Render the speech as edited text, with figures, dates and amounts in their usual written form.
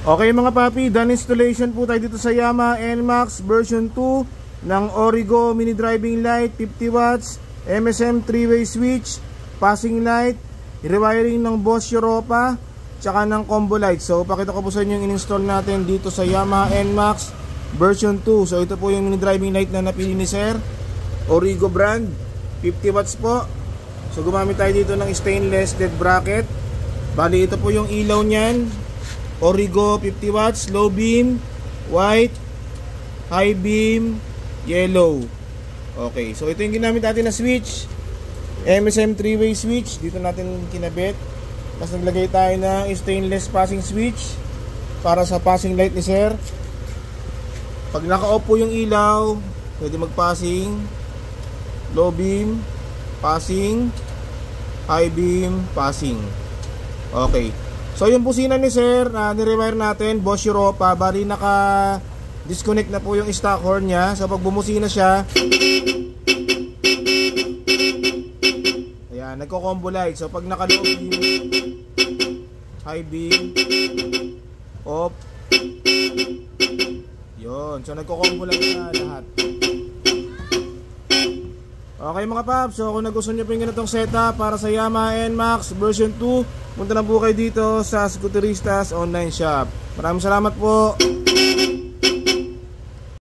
Okay mga papi, done installation po tayo dito sa Yamaha NMAX version 2 ng Origo mini driving light, 50 watts, MSM 3-way switch, passing light, rewiring ng Bosch Europa, tsaka ng combo light. So pakita ko po sa inyo yung in-install natin dito sa Yamaha NMAX version 2. So ito po yung mini driving light na napili ni Sir, Origo brand, 50 watts po. So gumamit tayo dito ng stainless LED bracket. Bali ito po yung ilaw niyan, Origo 50 watts, low beam, white, high beam, yellow. Okay, so ito yung ginamit natin na switch, MSM 3-way switch. Dito natin kinabit. Tapos naglagay tayo ng stainless passing switch para sa passing light ni Sir. Pag naka-off po yung ilaw, pwede mag-passing, low beam, passing, high beam, passing. Okay. So yung busina ni Sir, nirewire natin, Bosch Europa. Bali naka-disconnect na po yung stock horn niya. So pag bumusina siya, ayan, nagko-combo light. So pag naka-low beam, high beam, off, yun. So nagko-combo light na lahat. Okay mga paps, so kung nagustuhan nyo po yung ganitong setup para sa Yamaha NMAX version 2, punta na po kayo dito sa Scooteristas online shop. Maraming salamat po.